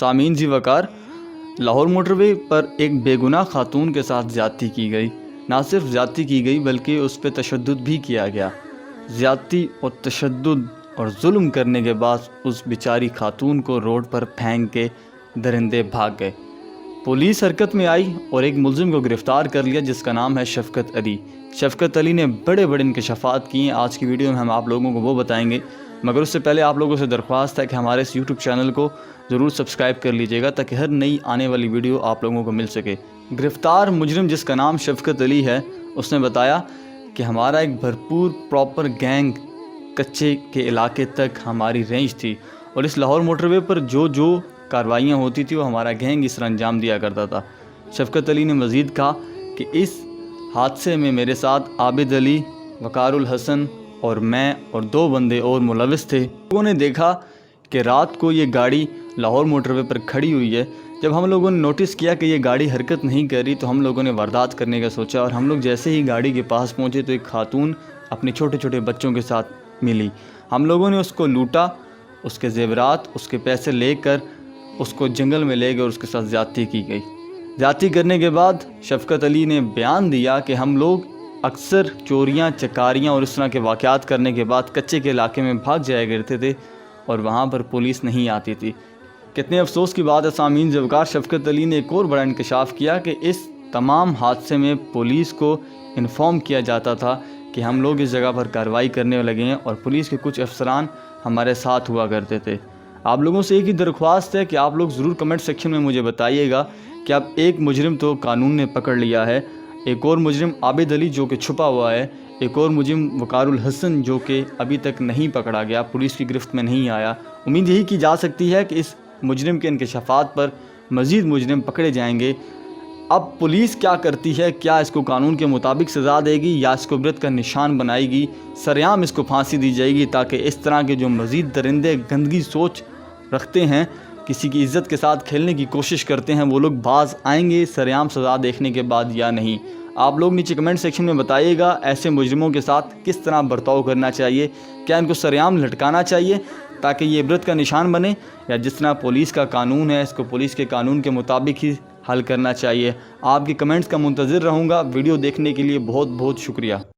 سامعین جی وقار، لاہور موٹر وے پر ایک بے گناہ خاتون کے ساتھ زیادتی کی گئی۔ نہ صرف زیادتی کی گئی بلکہ اس پہ تشدد بھی کیا گیا۔ زیادتی اور تشدد اور ظلم کرنے کے بعد اس بیچاری خاتون کو روڈ پر پھینک کے درندے بھاگ گئے۔ پولیس حرکت میں آئی اور ایک ملزم کو گرفتار کر لیا جس کا نام ہے شفقت علی۔ شفقت علی نے بڑے انکشافات کیے ہیں۔ آج کی ویڈیو میں ہم آپ لوگوں کو وہ بتائیں گے، مگر اس سے پہلے آپ لوگوں سے درخواست ہے کہ ہمارے اس یوٹیوب چینل کو ضرور سبسکرائب کر لیجئے گا تاکہ ہر نئی آنے والی ویڈیو آپ لوگوں کو مل سکے۔ گرفتار مجرم جس کا نام شفقت علی ہے، اس نے بتایا کہ ہمارا ایک بھرپور پراپر گینگ کچے کے علاقے تک ہماری رینج تھی، اور اس لاہور موٹر وے پر جو کاروائیاں ہوتی تھی وہ ہمارا گینگ اس طرح انجام دیا کرتا تھا۔ شفقت علی نے مزید کہا کہ اس حادثے میں میرے ساتھ عابد علی، وقار الحسن اور میں اور 2 بندے اور ملوث تھے۔ لوگوں نے دیکھا کہ رات کو یہ گاڑی لاہور موٹر وے پر کھڑی ہوئی ہے۔ جب ہم لوگوں نے نوٹس کیا کہ یہ گاڑی حرکت نہیں کر رہی تو ہم لوگوں نے واردات کرنے کا سوچا، اور ہم لوگ جیسے ہی گاڑی کے پاس پہنچے تو ایک خاتون اپنے چھوٹے بچوں کے ساتھ ملی۔ ہم لوگوں نے اس کو لوٹا، اس کے زیورات، اس کے پیسے لے کر اس کو جنگل میں لے گئے اور اس کے ساتھ زیادتی کی گئی۔ زیادتی کرنے کے بعد شفقت علی نے بیان دیا کہ ہم لوگ اکثر چوریاں، چکاریاں اور اس طرح کے واقعات کرنے کے بعد کچے کے علاقے میں بھاگ جایا کرتے تھے اور وہاں پر پولیس نہیں آتی تھی۔ کتنے افسوس کی بات ہے سامعین زوکار، شفقت علی نے ایک اور بڑا انکشاف کیا کہ اس تمام حادثے میں پولیس کو انفارم کیا جاتا تھا کہ ہم لوگ اس جگہ پر کارروائی کرنے لگے ہیں، اور پولیس کے کچھ افسران ہمارے ساتھ ہوا کرتے تھے۔ آپ لوگوں سے ایک ہی درخواست ہے کہ آپ لوگ ضرور کمنٹ سیکشن میں مجھے بتائیے گا کہ اب ایک مجرم تو قانون نے پکڑ لیا ہے، ایک اور مجرم عابد علی جو کہ چھپا ہوا ہے، ایک اور مجرم وقار الحسن جو کہ ابھی تک نہیں پکڑا گیا، پولیس کی گرفت میں نہیں آیا۔ امید یہی کی جا سکتی ہے کہ اس مجرم کے انکشافات پر مزید مجرم پکڑے جائیں گے۔ اب پولیس کیا کرتی ہے، کیا اس کو قانون کے مطابق سزا دے گی یا اس کو عبرت کا نشان بنائے گی، سرعام اس کو پھانسی دی جائے گی تاکہ اس طرح کے جو مزید درندے گندگی سوچ رکھتے ہیں، کسی کی عزت کے ساتھ کھیلنے کی کوشش کرتے ہیں، وہ لوگ باز آئیں گے سرعام سزا دیکھنے کے بعد یا نہیں۔ آپ لوگ نیچے کمنٹ سیکشن میں بتائیے گا ایسے مجرموں کے ساتھ کس طرح برتاؤ کرنا چاہیے، کیا ان کو سرعام لٹکانا چاہیے تاکہ یہ عبرت کا نشان بنے، یا جس طرح پولیس کا قانون ہے اس کو پولیس کے قانون کے مطابق ہی حل کرنا چاہیے۔ آپ کی کمنٹس کا منتظر رہوں گا۔ ویڈیو دیکھنے کے لیے بہت شکریہ۔